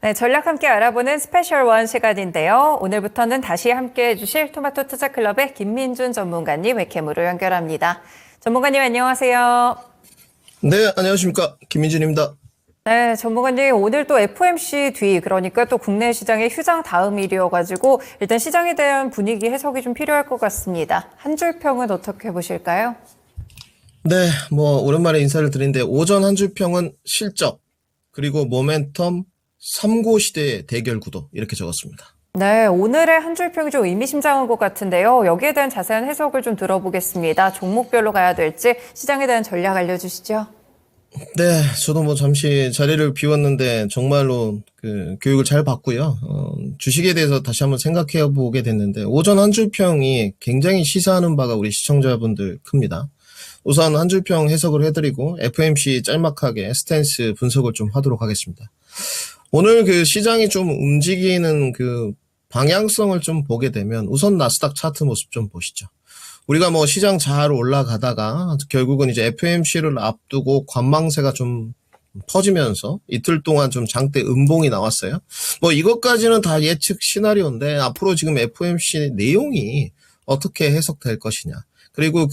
네, 전략 함께 알아보는 스페셜 원 시간인데요. 오늘부터는 다시 함께 해주실 토마토 투자클럽의 김민준 전문가님 웹캠으로 연결합니다. 전문가님 안녕하세요. 네, 안녕하십니까. 김민준입니다. 네, 전문가님 오늘 또 FOMC 뒤 그러니까 또 국내 시장의 휴장 다음 일이어가지고 일단 시장에 대한 분위기 해석이 좀 필요할 것 같습니다. 한 줄 평은 어떻게 보실까요? 네, 오랜만에 인사를 드리는데, 오전 한 줄 평은 실적, 그리고 모멘텀, 삼고시대의 대결 구도, 이렇게 적었습니다. 네, 오늘의 한 줄 평이 좀 의미심장한 것 같은데요. 여기에 대한 자세한 해석을 좀 들어보겠습니다. 종목별로 가야 될지 시장에 대한 전략 알려주시죠. 네, 저도 잠시 자리를 비웠는데, 정말로 교육을 잘 받고요. 주식에 대해서 다시 한번 생각해 보게 됐는데, 오전 한 줄 평이 굉장히 시사하는 바가 우리 시청자분들 큽니다. 우선 한 줄 평 해석을 해드리고, FOMC 짤막하게 스탠스 분석을 좀 하도록 하겠습니다. 오늘 시장이 좀 움직이는 방향성을 좀 보게 되면 우선 나스닥 차트 모습 좀 보시죠. 우리가 시장 잘 올라가다가 결국은 이제 FOMC를 앞두고 관망세가 좀 퍼지면서 이틀 동안 좀 장대 음봉이 나왔어요. 이것까지는 다 예측 시나리오인데 앞으로 지금 FOMC 내용이 어떻게 해석될 것이냐. 그리고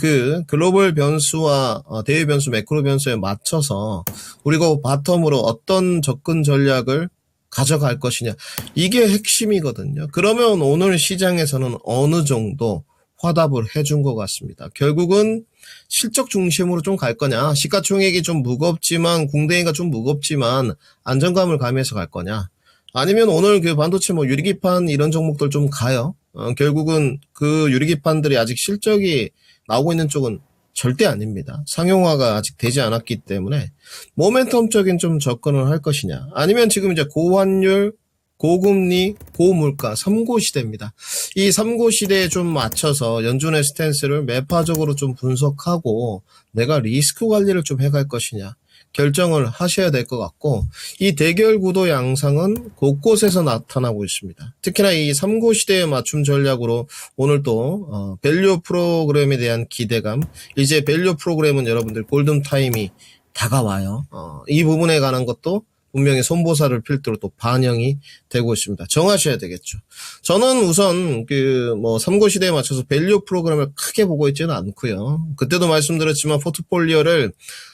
글로벌 변수와 대외 변수, 매크로 변수에 맞춰서 우리가 바텀으로 어떤 접근 전략을 가져갈 것이냐. 이게 핵심이거든요. 그러면 오늘 시장에서는 어느 정도 화답을 해준 것 같습니다. 결국은 실적 중심으로 좀 갈 거냐. 시가총액이 좀 무겁지만, 공대인가 좀 무겁지만 안정감을 가미해서 갈 거냐. 아니면 오늘 반도체 유리기판 이런 종목들 좀 가요. 결국은 유리기판들이 아직 실적이 나오고 있는 쪽은 절대 아닙니다. 상용화가 아직 되지 않았기 때문에 모멘텀적인 좀 접근을 할 것이냐. 아니면 지금 이제 고환율, 고금리, 고물가 3고 시대입니다. 이 3고 시대에 좀 맞춰서 연준의 스탠스를 매파적으로 좀 분석하고 내가 리스크 관리를 좀 해갈 것이냐. 결정을 하셔야 될 것 같고, 이 대결 구도 양상은 곳곳에서 나타나고 있습니다. 특히나 이 3고 시대에 맞춤 전략으로 오늘 또 밸류 프로그램에 대한 기대감, 이제 밸류 프로그램은 여러분들 골든타임이 다가와요. 이 부분에 관한 것도 분명히 손보사를 필두로 또 반영이 되고 있습니다. 정하셔야 되겠죠. 저는 우선 3고 시대에 맞춰서 밸류 프로그램을 크게 보고 있지는 않고요. 그때도 말씀드렸지만 포트폴리오를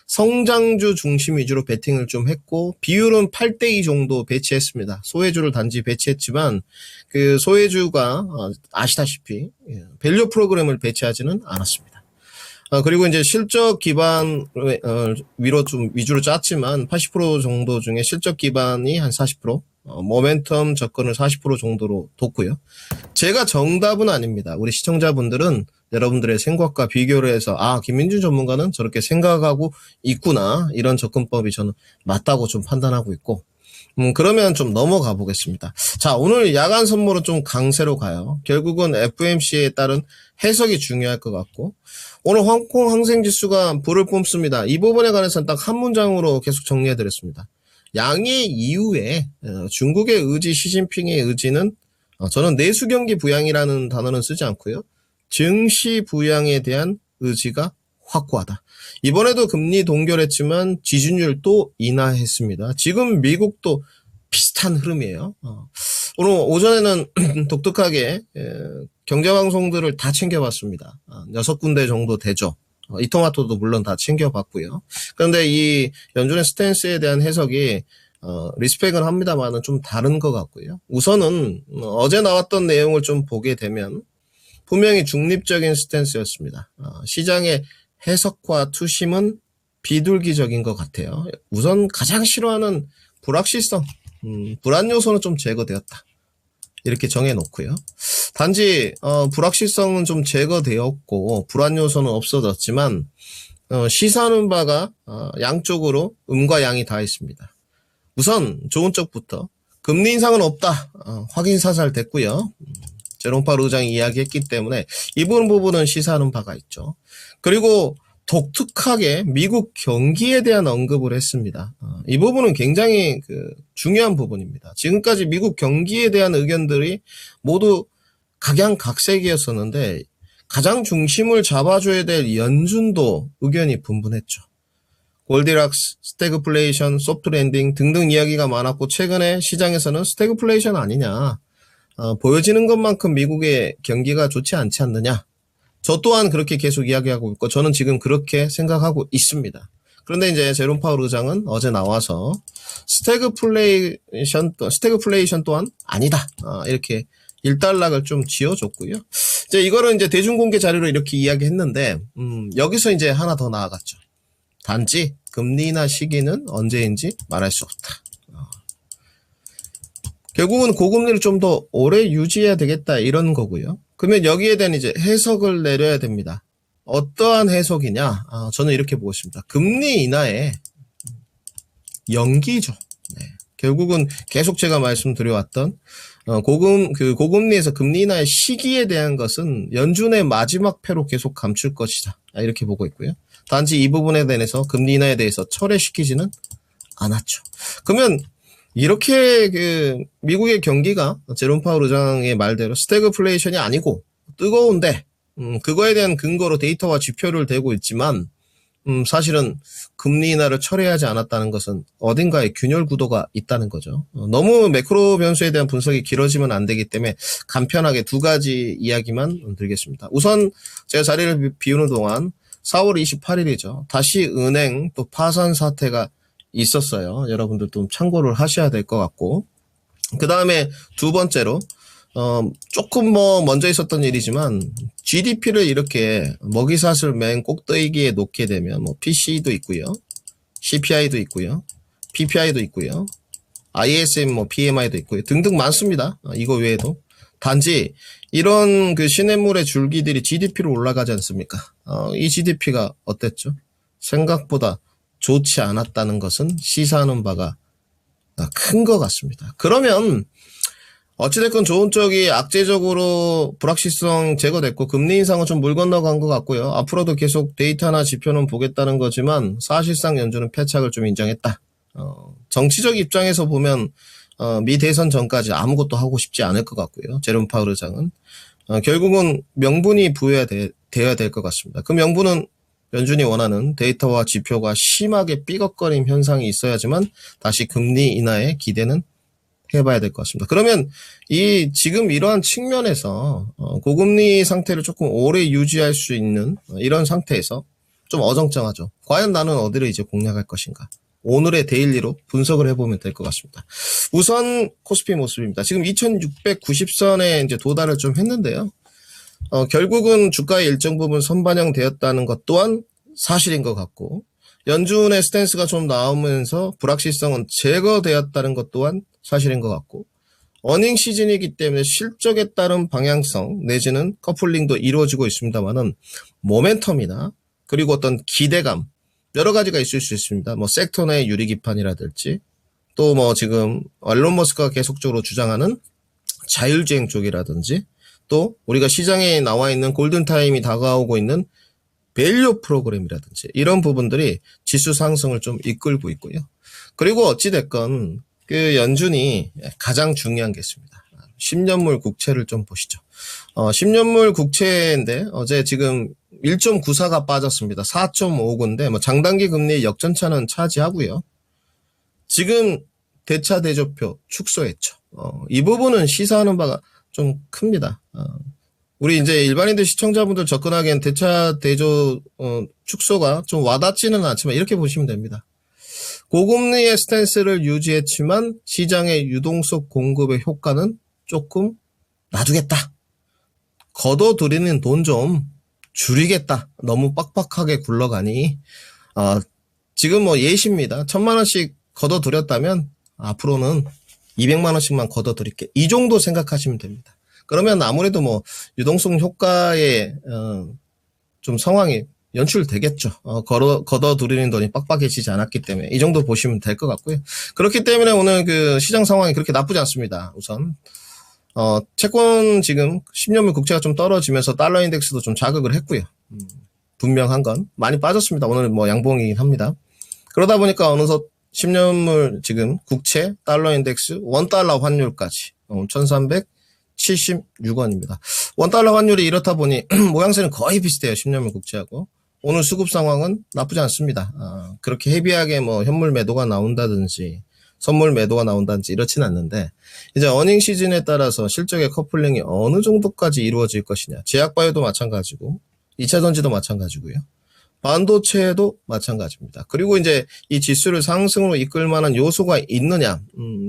성장주 중심 위주로 베팅을 좀 했고, 비율은 8대2 정도 배치했습니다. 소외주를 단지 배치했지만 소외주가 아시다시피 밸류 프로그램을 배치하지는 않았습니다. 그리고 이제 실적 기반 위로 좀 위주로 짰지만 80% 정도 중에 실적 기반이 한 40%, 모멘텀 접근을 40% 정도로 뒀고요. 제가 정답은 아닙니다. 우리 시청자분들은 여러분들의 생각과 비교를 해서 김민준 전문가는 저렇게 생각하고 있구나. 이런 접근법이 저는 맞다고 좀 판단하고 있고, 그러면 좀 넘어가 보겠습니다. 자, 오늘 야간 선물은 좀 강세로 가요. 결국은 FOMC에 따른 해석이 중요할 것 같고, 오늘 홍콩 항생지수가 불을 뿜습니다. 이 부분에 관해서는 딱 한 문장으로 계속 정리해드렸습니다. 양의 이후에 중국의 의지, 시진핑의 의지는 저는 내수 경기 부양이라는 단어는 쓰지 않고요. 증시 부양에 대한 의지가 확고하다. 이번에도 금리 동결했지만 지준율 또 인하했습니다. 지금 미국도 비슷한 흐름이에요. 오늘 오전에는 독특하게 경제방송들을 다 챙겨봤습니다. 6군데 정도 되죠. 이토마토도 물론 다 챙겨봤고요. 그런데 이 연준의 스탠스에 대한 해석이 리스펙은 합니다만은 좀 다른 것 같고요. 우선은 어제 나왔던 내용을 좀 보게 되면 분명히 중립적인 스탠스였습니다. 시장의 해석과 투심은 비둘기적인 것 같아요. 우선 가장 싫어하는 불확실성, 불안 요소는 좀 제거되었다. 이렇게 정해놓고요. 단지 불확실성은 좀 제거되었고 불안 요소는 없어졌지만 시사하는 바가 양쪽으로 음과 양이 다 있습니다. 우선 좋은 쪽부터 금리 인상은 없다. 확인 사살 됐고요. 제롬파월 의장이 이야기했기 때문에 이 부분은 시사하는 바가 있죠. 그리고 독특하게 미국 경기에 대한 언급을 했습니다. 이 부분은 굉장히 중요한 부분입니다. 지금까지 미국 경기에 대한 의견들이 모두 각양각색이었었는데 가장 중심을 잡아줘야 될 연준도 의견이 분분했죠. 골디락스, 스태그플레이션, 소프트 랜딩 등등 이야기가 많았고 최근에 시장에서는 스태그플레이션 아니냐. 보여지는 것만큼 미국의 경기가 좋지 않지 않느냐. 저 또한 그렇게 계속 이야기하고 있고 저는 지금 그렇게 생각하고 있습니다. 그런데 이제 제롬 파월 의장은 어제 나와서 스태그플레이션 또한 아니다. 이렇게 일단락을 좀 지어줬고요. 이제 이거를 이제 대중공개 자료로 이렇게 이야기했는데 여기서 이제 하나 더 나아갔죠. 단지 금리 인하 시기는 언제인지 말할 수 없다. 결국은 고금리를 좀 더 오래 유지해야 되겠다 이런 거고요. 그러면 여기에 대한 이제 해석을 내려야 됩니다. 어떠한 해석이냐? 저는 이렇게 보고 있습니다. 금리 인하의 연기죠. 네. 결국은 계속 제가 말씀드려왔던 고금리에서 금리 인하의 시기에 대한 것은 연준의 마지막 패로 계속 감출 것이다. 이렇게 보고 있고요. 단지 이 부분에 대해서 금리 인하에 대해서 철회시키지는 않았죠. 그러면 이렇게 미국의 경기가 제롬 파월 의장의 말대로 스태그플레이션이 아니고 뜨거운데 그거에 대한 근거로 데이터와 지표를 대고 있지만 사실은 금리 인하를 철회하지 않았다는 것은 어딘가에 균열 구도가 있다는 거죠. 너무 매크로 변수에 대한 분석이 길어지면 안 되기 때문에 간편하게 두 가지 이야기만 드리겠습니다. 우선 제가 자리를 비우는 동안 4월 28일이죠. 다시 은행 또 파산 사태가 있었어요. 여러분들 좀 참고를 하셔야 될 것 같고 그 다음에 두 번째로 조금 먼저 있었던 일이지만 GDP를 이렇게 먹이사슬 맨 꼭대기에 놓게 되면 PC도 있고요. CPI도 있고요. PPI도 있고요. ISM PMI도 있고요. 등등 많습니다. 이거 외에도. 단지 이런 시냇물의 줄기들이 GDP로 올라가지 않습니까? 이 GDP가 어땠죠? 생각보다 좋지 않았다는 것은 시사하는 바가 큰 것 같습니다. 그러면 어찌됐건 좋은 쪽이 악재적으로 불확실성 제거됐고 금리 인상은 좀 물 건너간 것 같고요. 앞으로도 계속 데이터나 지표는 보겠다는 거지만 사실상 연준은 패착을 좀 인정했다. 정치적 입장에서 보면 미 대선 전까지 아무것도 하고 싶지 않을 것 같고요. 제롬 파월 의장은 결국은 명분이 부여야 돼야 될 것 같습니다. 그 명분은 연준이 원하는 데이터와 지표가 심하게 삐걱거림 현상이 있어야지만 다시 금리 인하에 기대는 해봐야 될 것 같습니다. 그러면 지금 이러한 측면에서 고금리 상태를 조금 오래 유지할 수 있는 이런 상태에서 좀 어정쩡하죠. 과연 나는 어디를 이제 공략할 것인가? 오늘의 데일리로 분석을 해보면 될 것 같습니다. 우선 코스피 모습입니다. 지금 2690선에 이제 도달을 좀 했는데요. 결국은 주가의 일정 부분 선반영되었다는 것 또한 사실인 것 같고 연준의 스탠스가 좀 나오면서 불확실성은 제거되었다는 것 또한 사실인 것 같고 어닝 시즌이기 때문에 실적에 따른 방향성 내지는 커플링도 이루어지고 있습니다만은 모멘텀이나 그리고 어떤 기대감 여러 가지가 있을 수 있습니다. 섹터 내 유리 기판이라든지 또 지금 일론 머스크가 계속적으로 주장하는 자율주행 쪽이라든지 또 우리가 시장에 나와 있는 골든타임이 다가오고 있는 밸류 프로그램이라든지 이런 부분들이 지수 상승을 좀 이끌고 있고요. 그리고 어찌됐건 연준이 가장 중요한 게 있습니다. 10년물 국채를 좀 보시죠. 10년물 국채인데 어제 지금 1.94가 빠졌습니다. 4.59인데 장단기 금리 역전차는 차지하고요. 지금 대차 대조표 축소했죠. 이 부분은 시사하는 바가 좀 큽니다. 우리 이제 일반인들 시청자분들 접근하기엔 대차 대조 축소가 좀 와닿지는 않지만 이렇게 보시면 됩니다. 고금리의 스탠스를 유지했지만 시장의 유동성 공급의 효과는 조금 놔두겠다. 걷어들이는 돈 좀 줄이겠다. 너무 빡빡하게 굴러가니 지금 예시입니다. 1000만 원씩 걷어들였다면 앞으로는 200만 원씩만 걷어들일게. 이 정도 생각하시면 됩니다. 그러면 아무래도 유동성 효과에 좀 상황이 연출되겠죠. 걷어들이는 돈이 빡빡해지지 않았기 때문에 이 정도 보시면 될 것 같고요. 그렇기 때문에 오늘 시장 상황이 그렇게 나쁘지 않습니다. 우선 채권 지금 10년물 국채가 좀 떨어지면서 달러 인덱스도 좀 자극을 했고요. 분명한 건 많이 빠졌습니다. 오늘 양봉이긴 합니다. 그러다 보니까 어느덧 10년물 지금 국채 달러 인덱스 $1 환율까지 1376원입니다. $1 환율이 이렇다 보니 모양새는 거의 비슷해요. 10년물 국채하고. 오늘 수급 상황은 나쁘지 않습니다. 그렇게 헤비하게 뭐 현물 매도가 나온다든지 선물 매도가 나온다든지 이렇진 않는데 이제 어닝 시즌에 따라서 실적의 커플링이 어느 정도까지 이루어질 것이냐. 제약바이오도 마찬가지고 2차 전지도 마찬가지고요. 반도체도 마찬가지입니다. 그리고 이제 이 지수를 상승으로 이끌 만한 요소가 있느냐.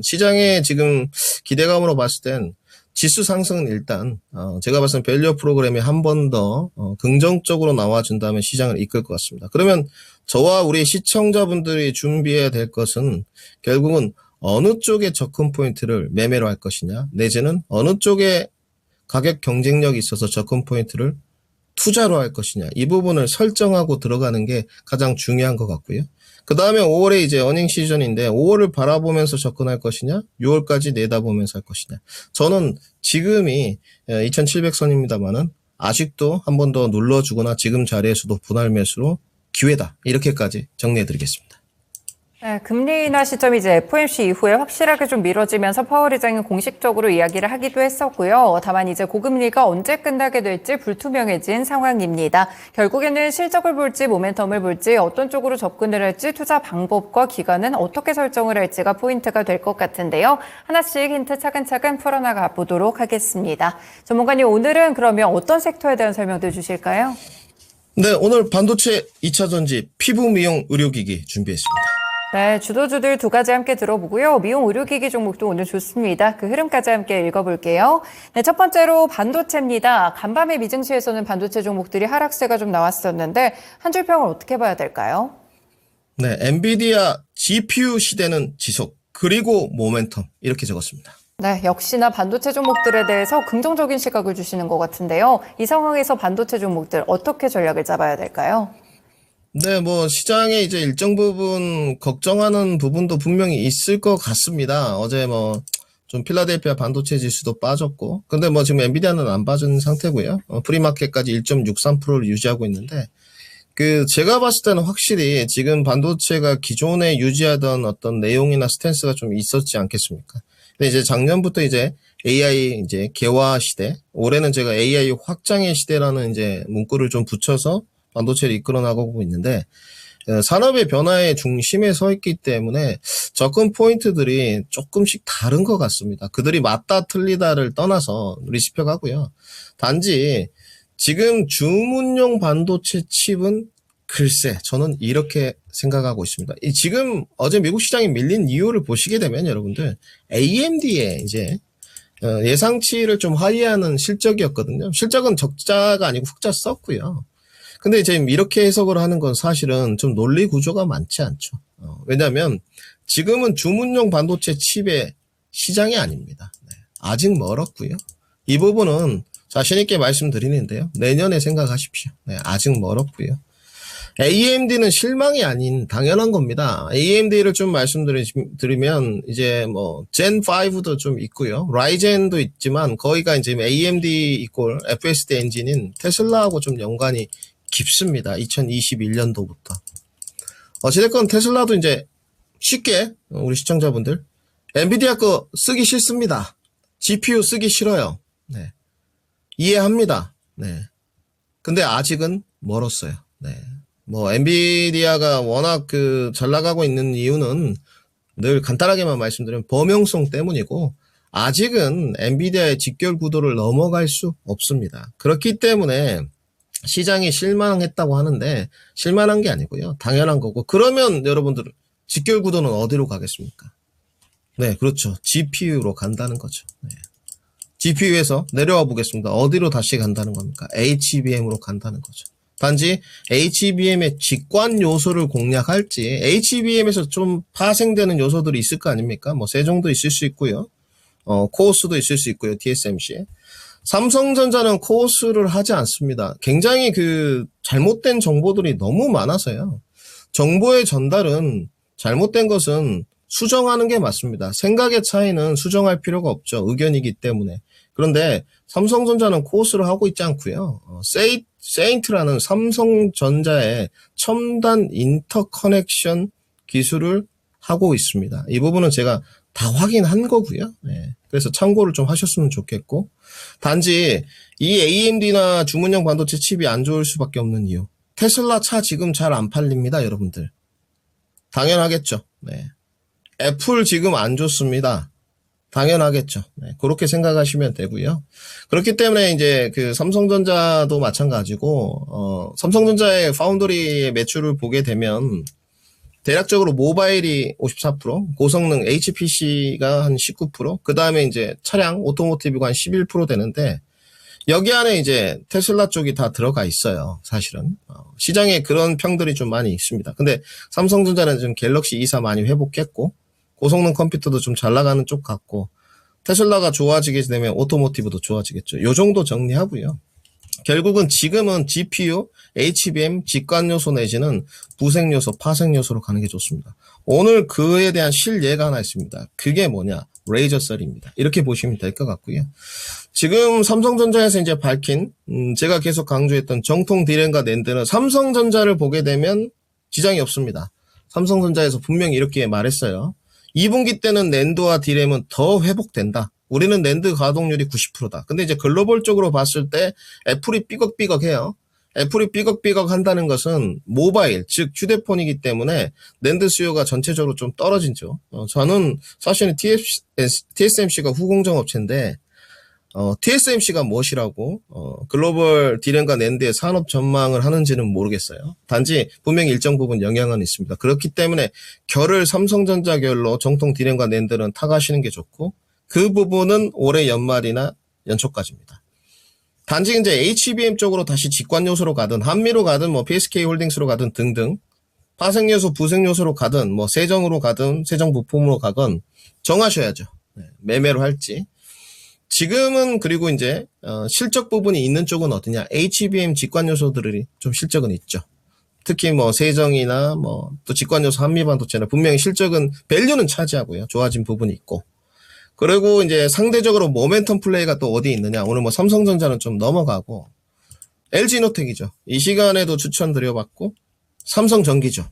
시장의 지금 기대감으로 봤을 땐 지수 상승은 일단 제가 봤을 때 밸류 프로그램이 한 번 더 긍정적으로 나와준다면 시장을 이끌 것 같습니다. 그러면 저와 우리 시청자분들이 준비해야 될 것은 결국은 어느 쪽에 접근 포인트를 매매로 할 것이냐, 내지는 어느 쪽에 가격 경쟁력이 있어서 접근 포인트를 투자로 할 것이냐, 이 부분을 설정하고 들어가는 게 가장 중요한 것 같고요. 그 다음에 5월에 이제 어닝 시즌인데 5월을 바라보면서 접근할 것이냐, 6월까지 내다보면서 할 것이냐. 저는 지금이 2700선입니다만은 아직도 한 번 더 눌러주거나 지금 자리에서도 분할 매수로 기회다. 이렇게까지 정리해드리겠습니다. 네, 금리 인하 시점이 이제 FOMC 이후에 확실하게 좀 미뤄지면서 파월 의장이 공식적으로 이야기를 하기도 했었고요. 다만 이제 고금리가 언제 끝나게 될지 불투명해진 상황입니다. 결국에는 실적을 볼지 모멘텀을 볼지 어떤 쪽으로 접근을 할지 투자 방법과 기간은 어떻게 설정을 할지가 포인트가 될 것 같은데요. 하나씩 힌트 차근차근 풀어나가 보도록 하겠습니다. 전문가님, 오늘은 그러면 어떤 섹터에 대한 설명도 주실까요? 네, 오늘 반도체 2차 전지 피부 미용 의료기기 준비했습니다. 네, 주도주들 두 가지 함께 들어보고요. 미용 의료기기 종목도 오늘 좋습니다. 그 흐름까지 함께 읽어볼게요. 네, 첫 번째로 반도체입니다. 간밤에 미증시에서는 반도체 종목들이 하락세가 좀 나왔었는데 한 줄 평을 어떻게 봐야 될까요? 네, 엔비디아 GPU 시대는 지속, 그리고 모멘텀 이렇게 적었습니다. 네, 역시나 반도체 종목들에 대해서 긍정적인 시각을 주시는 것 같은데요. 이 상황에서 반도체 종목들 어떻게 전략을 잡아야 될까요? 네, 뭐 시장에 이제 일정 부분 걱정하는 부분도 분명히 있을 것 같습니다. 어제 뭐 좀 필라델피아 반도체 지수도 빠졌고, 근데 뭐 지금 엔비디아는 안 빠진 상태고요. 프리마켓까지 1.63%를 유지하고 있는데, 제가 봤을 때는 확실히 지금 반도체가 기존에 유지하던 어떤 내용이나 스탠스가 좀 있었지 않겠습니까? 근데 이제 작년부터 이제 AI 이제 개화 시대, 올해는 제가 AI 확장의 시대라는 이제 문구를 좀 붙여서 반도체를 이끌어 나가고 있는데, 산업의 변화의 중심에 서 있기 때문에 접근 포인트들이 조금씩 다른 것 같습니다. 그들이 맞다 틀리다를 떠나서 리스펙하고요. 단지 지금 주문용 반도체 칩은 글쎄, 저는 이렇게 생각하고 있습니다. 지금 어제 미국 시장이 밀린 이유를 보시게 되면 여러분들 AMD의 이제 예상치를 좀 하회하는 실적이었거든요. 실적은 적자가 아니고 흑자 썼고요. 근데 지금 이렇게 해석을 하는 건 사실은 좀 논리 구조가 많지 않죠. 왜냐하면 지금은 주문용 반도체 칩의 시장이 아닙니다. 네, 아직 멀었고요. 이 부분은 자신 있게 말씀드리는데요. 내년에 생각하십시오. 네, 아직 멀었고요. AMD는 실망이 아닌 당연한 겁니다. AMD를 좀 말씀드리면 이제 뭐 젠5도 좀 있고요. 라이젠도 있지만 거기가 이제 AMD 이꼴 FSD 엔진인 테슬라하고 좀 연관이 깊습니다. 2021년도부터. 어찌됐건 테슬라도 이제 쉽게 우리 시청자분들 엔비디아 거 쓰기 싫습니다. GPU 쓰기 싫어요. 네. 이해합니다. 네. 근데 아직은 멀었어요. 네. 뭐 엔비디아가 워낙 잘 나가고 있는 이유는 늘 간단하게만 말씀드리면 범용성 때문이고 아직은 엔비디아의 직결 구도를 넘어갈 수 없습니다. 그렇기 때문에 시장이 실망했다고 하는데 실망한 게 아니고요. 당연한 거고 그러면 여러분들 직결 구도는 어디로 가겠습니까? 네, 그렇죠. GPU로 간다는 거죠. 네. GPU에서 내려와 보겠습니다. 어디로 다시 간다는 겁니까? HBM으로 간다는 거죠. 단지 HBM의 직관 요소를 공략할지 HBM에서 좀 파생되는 요소들이 있을 거 아닙니까? 뭐 세종도 있을 수 있고요. 코오스도 있을 수 있고요. TSMC. 삼성전자는 코오스를 하지 않습니다. 굉장히 잘못된 정보들이 너무 많아서요. 정보의 전달은 잘못된 것은 수정하는 게 맞습니다. 생각의 차이는 수정할 필요가 없죠. 의견이기 때문에. 그런데 삼성전자는 코오스를 하고 있지 않고요. 세인트라는 삼성전자의 첨단 인터커넥션 기술을 하고 있습니다. 이 부분은 제가 다 확인한 거고요. 네. 그래서 참고를 좀 하셨으면 좋겠고 단지 이 AMD나 주문형 반도체 칩이 안 좋을 수밖에 없는 이유 테슬라 차 지금 잘 안 팔립니다, 여러분들. 당연하겠죠. 네. 애플 지금 안 좋습니다. 당연하겠죠. 네, 그렇게 생각하시면 되고요. 그렇기 때문에 이제 그 삼성전자도 마찬가지고, 삼성전자의 파운드리의 매출을 보게 되면 대략적으로 모바일이 54%, 고성능 HPC가 한 19%, 그 다음에 이제 차량, 오토모티브가 한 11% 되는데, 여기 안에 이제 테슬라 쪽이 다 들어가 있어요, 사실은. 시장에 그런 평들이 좀 많이 있습니다. 근데 삼성전자는 좀 갤럭시 E4 많이 회복했고, 고성능 컴퓨터도 좀 잘 나가는 쪽 같고, 테슬라가 좋아지게 되면 오토모티브도 좋아지겠죠. 요 정도 정리하고요. 결국은 지금은 GPU, HBM, 직관 요소 내지는 부생 요소, 파생 요소로 가는 게 좋습니다. 오늘 그에 대한 실예가 하나 있습니다. 그게 뭐냐? 레이저셀입니다. 이렇게 보시면 될 것 같고요. 지금 삼성전자에서 이제 밝힌, 제가 계속 강조했던 정통 디램과 낸드는 삼성전자를 보게 되면 지장이 없습니다. 삼성전자에서 분명히 이렇게 말했어요. 2분기 때는 낸드와 디램은 더 회복된다. 우리는 낸드 가동률이 90%다. 근데 이제 글로벌적으로 봤을 때 애플이 삐걱삐걱해요. 애플이 삐걱삐걱 한다는 것은 모바일, 즉 휴대폰이기 때문에 낸드 수요가 전체적으로 좀 떨어지죠. 저는 사실은 TSMC가 후공정 업체인데 TSMC가 무엇이라고 글로벌 디램과 낸드의 산업 전망을 하는지는 모르겠어요. 단지 분명히 일정 부분 영향은 있습니다. 그렇기 때문에 결을 삼성전자 결로 정통 디램과 낸드는 타가시는 게 좋고 그 부분은 올해 연말이나 연초까지입니다. 단지 이제 HBM 쪽으로 다시 직관 요소로 가든 한미로 가든 뭐 PSK 홀딩스로 가든 등등 파생 요소, 부생 요소로 가든 뭐 세정으로 가든 세정 부품으로 가건 정하셔야죠. 네, 매매로 할지. 지금은 그리고 이제 실적 부분이 있는 쪽은 어디냐? HBM 직관 요소들이 좀 실적은 있죠. 특히 뭐 세정이나 뭐 또 직관 요소 한미 반도체나 분명히 실적은 밸류는 차지하고요. 좋아진 부분이 있고. 그리고 이제 상대적으로 모멘텀 플레이가 또 어디 있느냐? 오늘 뭐 삼성전자는 좀 넘어가고 LG노텍이죠. 이 시간에도 추천드려봤고 삼성전기죠.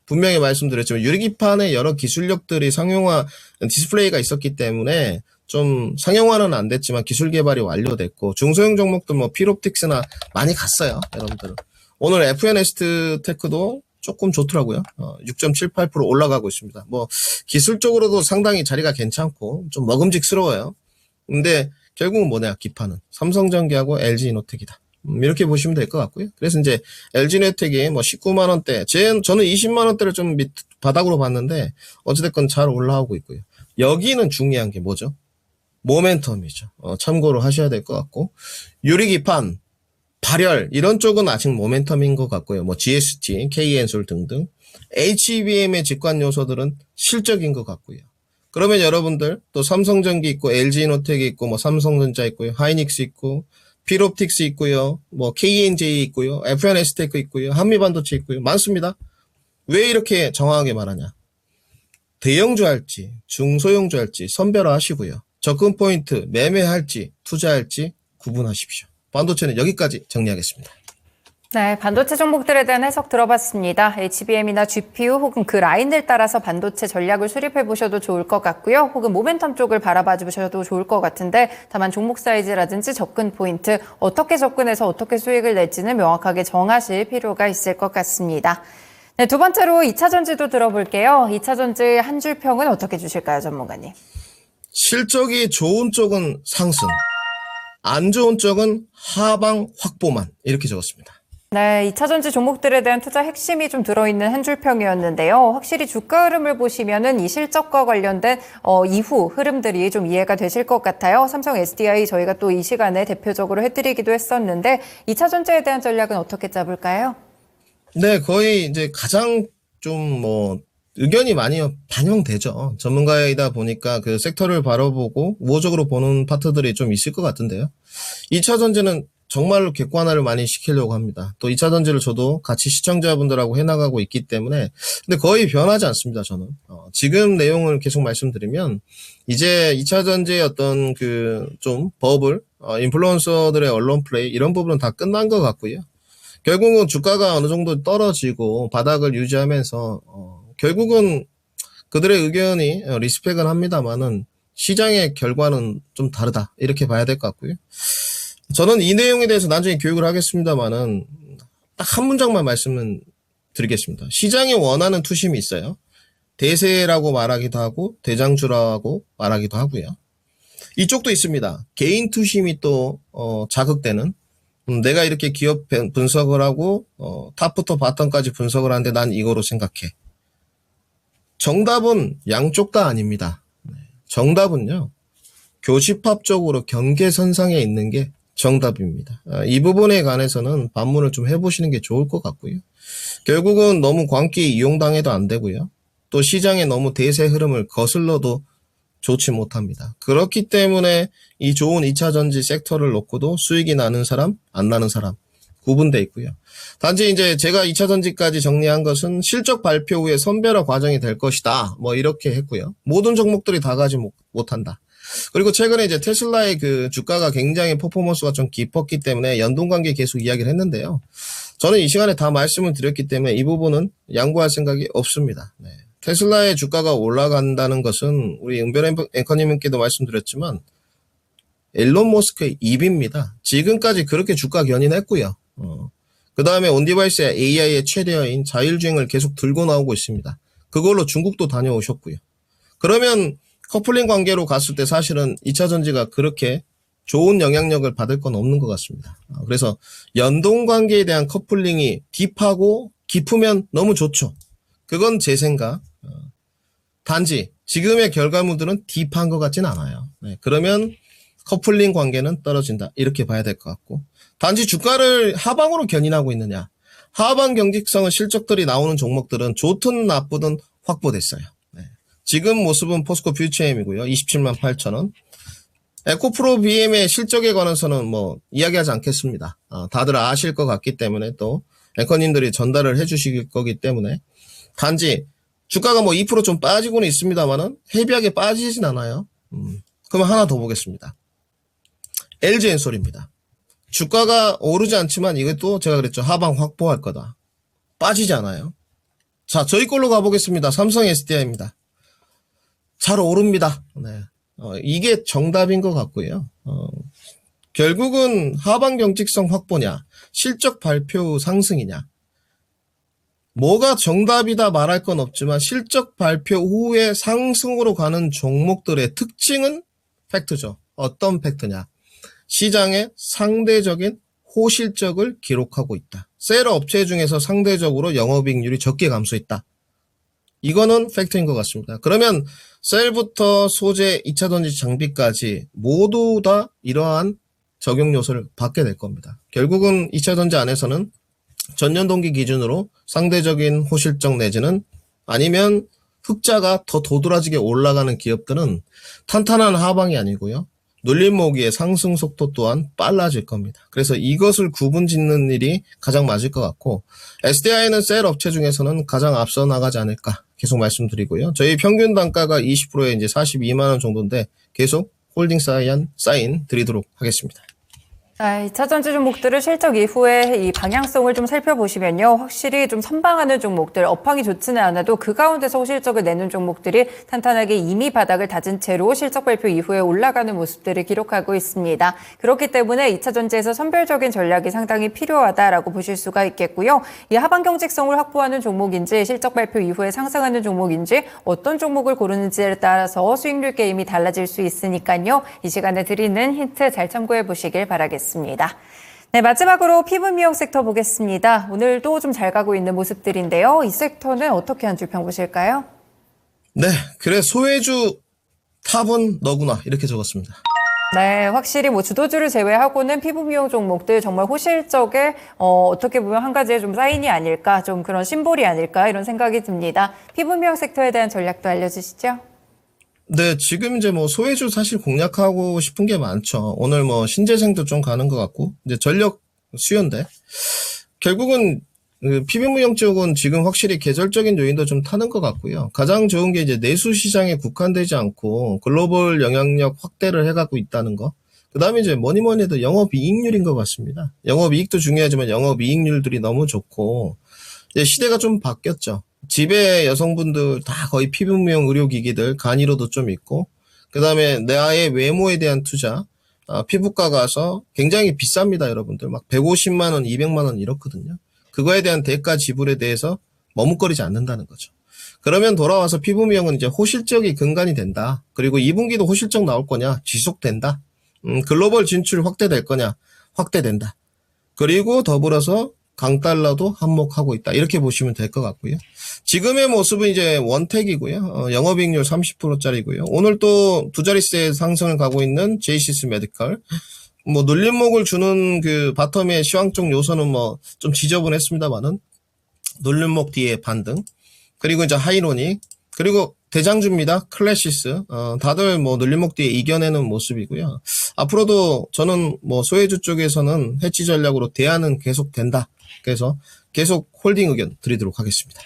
분명히 말씀드렸지만 유리기판의 여러 기술력들이 상용화 디스플레이가 있었기 때문에 좀 상용화는 안 됐지만 기술 개발이 완료됐고 중소형 종목들 뭐 필옵틱스나 많이 갔어요. 여러분들은. 오늘 FNST 테크도 조금 좋더라고요. 6.78% 올라가고 있습니다. 뭐 기술적으로도 상당히 자리가 괜찮고 좀 먹음직스러워요. 근데 결국은 뭐냐? 기판은 삼성전기하고 LG노텍이다. 이렇게 보시면 될 것 같고요. 그래서 이제 LG노텍이 뭐 19만 원대, 저는 20만 원대를 좀 바닥으로 봤는데 어찌됐건 잘 올라오고 있고요. 여기는 중요한 게 뭐죠? 모멘텀이죠. 참고로 하셔야 될 것 같고 유리기판, 발열 이런 쪽은 아직 모멘텀인 것 같고요. 뭐 GST, KN솔 등등 HBM의 직관 요소들은 실적인 것 같고요. 그러면 여러분들 또 삼성전기 있고 LG노텍이 있고 뭐 삼성전자 있고요, 하이닉스 있고 필옵틱스 있고요, 뭐 KNJ 있고요, FNS테크 있고요, 한미반도체 있고요. 많습니다. 왜 이렇게 정확하게 말하냐? 대형주 할지 중소형주 할지 선별화하시고요. 접근 포인트 매매할지 투자할지 구분하십시오. 반도체는 여기까지 정리하겠습니다. 네, 반도체 종목들에 대한 해석 들어봤습니다. HBM이나 GPU 혹은 그 라인을 따라서 반도체 전략을 수립해 보셔도 좋을 것 같고요. 혹은 모멘텀 쪽을 바라봐 주셔도 좋을 것 같은데 다만 종목 사이즈라든지 접근 포인트 어떻게 접근해서 어떻게 수익을 낼지는 명확하게 정하실 필요가 있을 것 같습니다. 네, 두 번째로 2차전지도 들어볼게요. 2차전지 한 줄 평은 어떻게 주실까요, 전문가님? 실적이 좋은 쪽은 상승, 안 좋은 쪽은 하방 확보만 이렇게 적었습니다. 네, 2차전지 종목들에 대한 투자 핵심이 좀 들어있는 한 줄평이었는데요. 확실히 주가 흐름을 보시면은 이 실적과 관련된 이후 흐름들이 좀 이해가 되실 것 같아요. 삼성 SDI 저희가 또 이 시간에 대표적으로 해드리기도 했었는데 2차전지에 대한 전략은 어떻게 짜볼까요? 네, 거의 이제 가장 좀 뭐 의견이 많이 반영되죠. 전문가이다 보니까 그 섹터를 바라보고 우호적으로 보는 파트들이 좀 있을 것 같은데요. 2차 전지는 정말로 객관화를 많이 시키려고 합니다. 또 2차 전지를 저도 같이 시청자분들하고 해나가고 있기 때문에 근데 거의 변하지 않습니다. 저는 지금 내용을 계속 말씀드리면 이제 2차 전지의 어떤 그 좀 버블, 인플루언서들의 언론 플레이 이런 부분은 다 끝난 것 같고요. 결국은 주가가 어느 정도 떨어지고 바닥을 유지하면서 결국은 그들의 의견이 리스펙은 합니다만은 시장의 결과는 좀 다르다 이렇게 봐야 될 것 같고요. 저는 이 내용에 대해서 나중에 교육을 하겠습니다만은 딱 한 문장만 말씀을 드리겠습니다. 시장이 원하는 투심이 있어요. 대세라고 말하기도 하고 대장주라고 말하기도 하고요. 이쪽도 있습니다. 개인 투심이 또 자극되는 내가 이렇게 기업 분석을 하고 탑부터 바텀까지 분석을 하는데 난 이거로 생각해. 정답은 양쪽 다 아닙니다. 정답은요. 교집합적으로 경계선상에 있는 게 정답입니다. 이 부분에 관해서는 반문을 좀 해보시는 게 좋을 것 같고요. 결국은 너무 광기에 이용당해도 안 되고요. 또 시장에 너무 대세 흐름을 거슬러도 좋지 못합니다. 그렇기 때문에 이 좋은 2차전지 섹터를 놓고도 수익이 나는 사람, 안 나는 사람 구분돼 있고요. 단지 이제 제가 2차전지까지 정리한 것은 실적 발표 후에 선별화 과정이 될 것이다. 뭐 이렇게 했고요. 모든 종목들이 다 가지 못한다. 그리고 최근에 이제 테슬라의 그 주가가 굉장히 퍼포먼스가 좀 깊었기 때문에 연동관계 계속 이야기를 했는데요. 저는 이 시간에 다 말씀을 드렸기 때문에 이 부분은 양보할 생각이 없습니다. 네. 테슬라의 주가가 올라간다는 것은 우리 은별 앵커님께도 말씀드렸지만 일론 머스크의 입입니다. 지금까지 그렇게 주가 견인했고요. 그 다음에 온디바이스의 AI의 최대어인 자율주행을 계속 들고 나오고 있습니다. 그걸로 중국도 다녀오셨고요. 그러면 커플링 관계로 갔을 때 사실은 2차전지가 그렇게 좋은 영향력을 받을 건 없는 것 같습니다. 그래서 연동 관계에 대한 커플링이 딥하고 깊으면 너무 좋죠. 그건 제 생각. 단지 지금의 결과물들은 딥한 것 같진 않아요. 네, 그러면 커플링 관계는 떨어진다. 이렇게 봐야 될 것 같고. 단지 주가를 하방으로 견인하고 있느냐. 하방 경직성은 실적들이 나오는 종목들은 좋든 나쁘든 확보됐어요. 네. 지금 모습은 포스코 퓨처엠이고요. 27만 8천 원. 에코프로 BM의 실적에 관해서는 뭐 이야기하지 않겠습니다. 다들 아실 것 같기 때문에 또 앵커님들이 전달을 해주실 거기 때문에 단지 주가가 뭐 2% 좀 빠지고는 있습니다만은 헤비하게 빠지진 않아요. 그러면 하나 더 보겠습니다. LG엔솔입니다. 주가가 오르지 않지만 이것도 제가 그랬죠. 하방 확보할 거다. 빠지지 않아요. 자, 저희 걸로 가보겠습니다. 삼성 SDI입니다. 잘 오릅니다. 네. 이게 정답인 것 같고요. 결국은 하방 경직성 확보냐, 실적 발표 상승이냐. 뭐가 정답이다 말할 건 없지만 실적 발표 후에 상승으로 가는 종목들의 특징은 팩트죠. 어떤 팩트냐. 시장의 상대적인 호실적을 기록하고 있다. 셀 업체 중에서 상대적으로 영업이익률이 적게 감소했다. 이거는 팩트인 것 같습니다. 그러면 셀부터 소재, 2차전지 장비까지 모두 다 이러한 적용 요소를 받게 될 겁니다. 결국은 2차전지 안에서는 전년 동기 기준으로 상대적인 호실적 내지는 아니면 흑자가 더 도드라지게 올라가는 기업들은 탄탄한 하방이 아니고요. 눌림목의 상승 속도 또한 빨라질 겁니다. 그래서 이것을 구분 짓는 일이 가장 맞을 것 같고 SDI는 셀 업체 중에서는 가장 앞서 나가지 않을까 계속 말씀드리고요. 저희 평균 단가가 20%에 이제 42만 원 정도인데 계속 홀딩 사인 드리도록 하겠습니다. 2차전지 종목들을 실적 이후에 이 방향성을 좀 살펴보시면요. 확실히 좀 선방하는 종목들, 업황이 좋지는 않아도 그 가운데서 호실적을 내는 종목들이 탄탄하게 이미 바닥을 다진 채로 실적 발표 이후에 올라가는 모습들을 기록하고 있습니다. 그렇기 때문에 2차전지에서 선별적인 전략이 상당히 필요하다라고 보실 수가 있겠고요. 이 하방 경직성을 확보하는 종목인지 실적 발표 이후에 상승하는 종목인지 어떤 종목을 고르는지에 따라서 수익률 게임이 달라질 수 있으니까요. 이 시간에 드리는 힌트 잘 참고해 보시길 바라겠습니다. 네, 마지막으로 피부 미용 섹터 보겠습니다. 오늘도 좀 잘 가고 있는 모습들인데요. 이 섹터는 어떻게 한 줄 평 보실까요? 네, 그래 소외주 탑은 너구나 이렇게 적었습니다. 네, 확실히 뭐 주도주를 제외하고는 피부 미용 종목들 정말 호실적에 어떻게 보면 한 가지의 좀 사인이 아닐까, 좀 그런 심볼이 아닐까 이런 생각이 듭니다. 피부 미용 섹터에 대한 전략도 알려주시죠. 네, 지금 이제 뭐 소외주 사실 공략하고 싶은 게 많죠. 오늘 뭐 신재생도 좀 가는 것 같고, 이제 전력 수요인데, 결국은 피부무용 쪽은 지금 확실히 계절적인 요인도 좀 타는 것 같고요. 가장 좋은 게 이제 내수 시장에 국한되지 않고 글로벌 영향력 확대를 해가고 있다는 거. 그 다음에 이제 뭐니 해도 영업이익률인 것 같습니다. 영업이익도 중요하지만 영업이익률들이 너무 좋고, 이제 시대가 좀 바뀌었죠. 집에 여성분들 다 거의 피부미용 의료기기들 간이로도 좀 있고 그 다음에 나의 외모에 대한 투자 피부과 가서 굉장히 비쌉니다 여러분들 막 150만 원 200만 원 이렇거든요. 그거에 대한 대가 지불에 대해서 머뭇거리지 않는다는 거죠. 그러면 돌아와서 피부미용은 이제 호실적이 근간이 된다. 그리고 2분기도 호실적 나올 거냐? 지속된다. 글로벌 진출 확대될 거냐? 확대된다. 그리고 더불어서 강달러도 한몫하고 있다. 이렇게 보시면 될 것 같고요. 지금의 모습은 이제 원택이고요. 영업이익률 30%짜리고요. 오늘 또 두 자릿수의 상승을 가고 있는 제이시스 메디컬. 뭐 눌림목을 주는 그 바텀의 시황적 요소는 뭐 좀 지저분했습니다만은 눌림목 뒤에 반등. 그리고 이제 하이로닉. 그리고 대장주입니다. 클래시스. 다들 뭐 눌림목 뒤에 이겨내는 모습이고요. 앞으로도 저는 뭐 소해주 쪽에서는 해치 전략으로 대안은 계속 된다. 그래서 계속 홀딩 의견 드리도록 하겠습니다.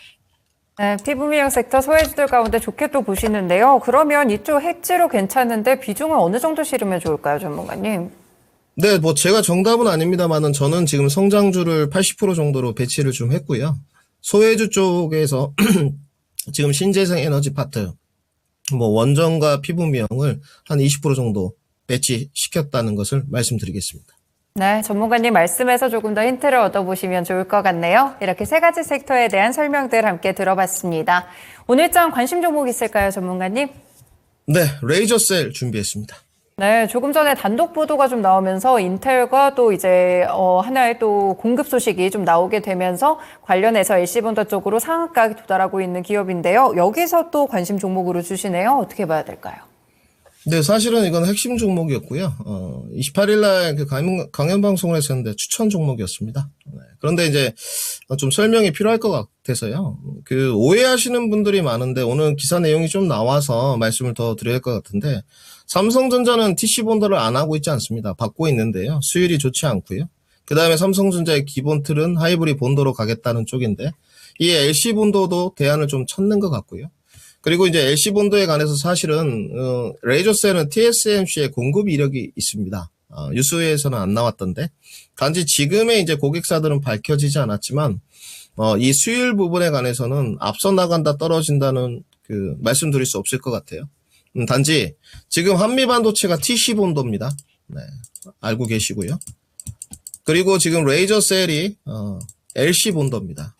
네, 피부 미용 섹터 소외주들 가운데 좋게 또 보시는데요. 그러면 이쪽 해지로 괜찮은데 비중을 어느 정도 실으면 좋을까요, 전문가님? 네, 뭐 제가 정답은 아닙니다만은 저는 지금 성장주를 80% 정도로 배치를 좀 했고요. 소외주 쪽에서 지금 신재생 에너지 파트, 뭐 원전과 피부 미용을 한 20% 정도 배치시켰다는 것을 말씀드리겠습니다. 네, 전문가님 말씀에서 조금 더 힌트를 얻어보시면 좋을 것 같네요. 이렇게 세 가지 섹터에 대한 설명들 함께 들어봤습니다. 오늘장 관심 종목 있을까요, 전문가님? 네, 레이저셀 준비했습니다. 네, 조금 전에 단독 보도가 좀 나오면서 인텔과 또 이제 하나의 또 공급 소식이 좀 나오게 되면서 관련해서 LC본더 쪽으로 상한가에 도달하고 있는 기업인데요. 여기서 또 관심 종목으로 주시네요. 어떻게 봐야 될까요? 네, 사실은 이건 핵심 종목이었고요. 28일날 그 강연 방송을 했었는데 추천 종목이었습니다. 네, 그런데 이제 좀 설명이 필요할 것 같아서요. 그 오해하시는 분들이 많은데 오늘 기사 내용이 좀 나와서 말씀을 더 드려야 할 것 같은데 삼성전자는 TC본더를 안 하고 있지 않습니다. 받고 있는데요. 수율이 좋지 않고요. 그 다음에 삼성전자의 기본 틀은 하이브리드 본더로 가겠다는 쪽인데 이 LC본더도 대안을 좀 찾는 것 같고요. 그리고 이제 LC본더에 관해서 사실은 레이저셀은 TSMC의 공급 이력이 있습니다. 뉴스에서는 안 나왔던데 단지 지금의 이제 고객사들은 밝혀지지 않았지만 이 수율 부분에 관해서는 앞서 나간다 떨어진다는 그 말씀드릴 수 없을 것 같아요. 단지 지금 한미반도체가 TC본더입니다. 네, 알고 계시고요. 그리고 지금 레이저셀이 LC본더입니다.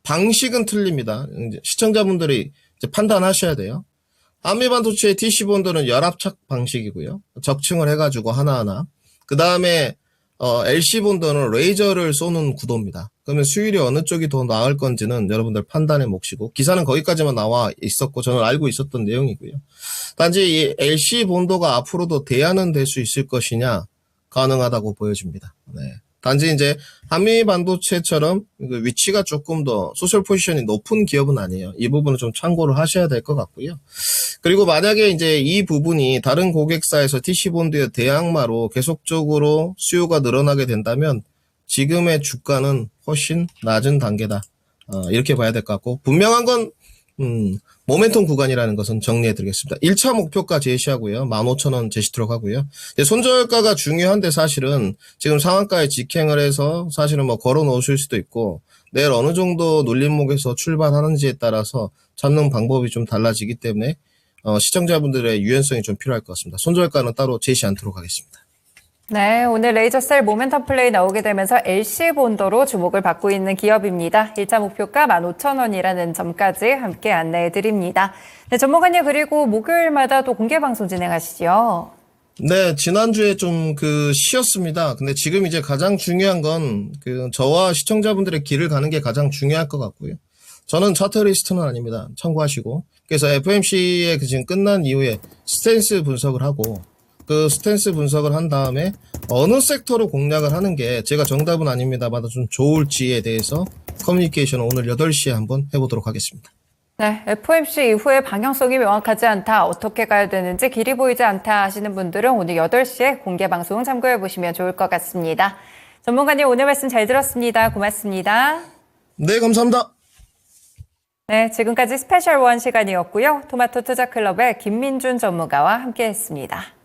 방식은 틀립니다. 이제 시청자분들이 이제 판단하셔야 돼요. 한미반도체의 TC본더는 열압착 방식이고요. 적층을 해가지고 하나하나. 그 다음에 LC본더는 레이저를 쏘는 구도입니다. 그러면 수율이 어느 쪽이 더 나을 건지는 여러분들 판단의 몫이고 기사는 거기까지만 나와 있었고 저는 알고 있었던 내용이고요. 단지 이 LC본더가 앞으로도 대안은 될 수 있을 것이냐 가능하다고 보여집니다. 네. 단지 이제 한미반도체처럼 그 위치가 조금 더 소셜 포지션이 높은 기업은 아니에요. 이 부분은 좀 참고를 하셔야 될 것 같고요. 그리고 만약에 이제 이 부분이 다른 고객사에서 TC본드의 대항마로 계속적으로 수요가 늘어나게 된다면 지금의 주가는 훨씬 낮은 단계다. 이렇게 봐야 될 것 같고 분명한 건 모멘텀 구간이라는 것은 정리해 드리겠습니다. 1차 목표가 제시하고요. 15,000원 제시토록 하고요. 손절가가 중요한데 사실은 지금 상한가에 직행을 해서 사실은 뭐 걸어 놓으실 수도 있고 내일 어느 정도 눌림목에서 출발하는지에 따라서 잡는 방법이 좀 달라지기 때문에 시청자분들의 유연성이 좀 필요할 것 같습니다. 손절가는 따로 제시 않도록 하겠습니다. 네, 오늘 레이저셀 모멘텀 플레이 나오게 되면서 LC본더로 주목을 받고 있는 기업입니다. 1차 목표가 15,000원이라는 점까지 함께 안내해 드립니다. 네, 전문가님 그리고 목요일마다 또 공개 방송 진행하시죠? 네, 지난주에 좀 쉬었습니다. 근데 지금 이제 가장 중요한 건 저와 시청자분들의 길을 가는 게 가장 중요할 것 같고요. 저는 차트리스트는 아닙니다. 참고하시고. 그래서 FOMC에 지금 끝난 이후에 스탠스 분석을 하고 그 스탠스 분석을 한 다음에 어느 섹터로 공략을 하는 게 제가 정답은 아닙니다만 좀 좋을지에 대해서 커뮤니케이션을 오늘 8시에 한번 해보도록 하겠습니다. 네, FOMC 이후에 방향성이 명확하지 않다, 어떻게 가야 되는지 길이 보이지 않다 하시는 분들은 오늘 8시에 공개 방송 참고해 보시면 좋을 것 같습니다. 전문가님 오늘 말씀 잘 들었습니다. 고맙습니다. 네, 감사합니다. 네, 지금까지 스페셜 원 시간이었고요. 토마토 투자클럽의 김민준 전문가와 함께했습니다.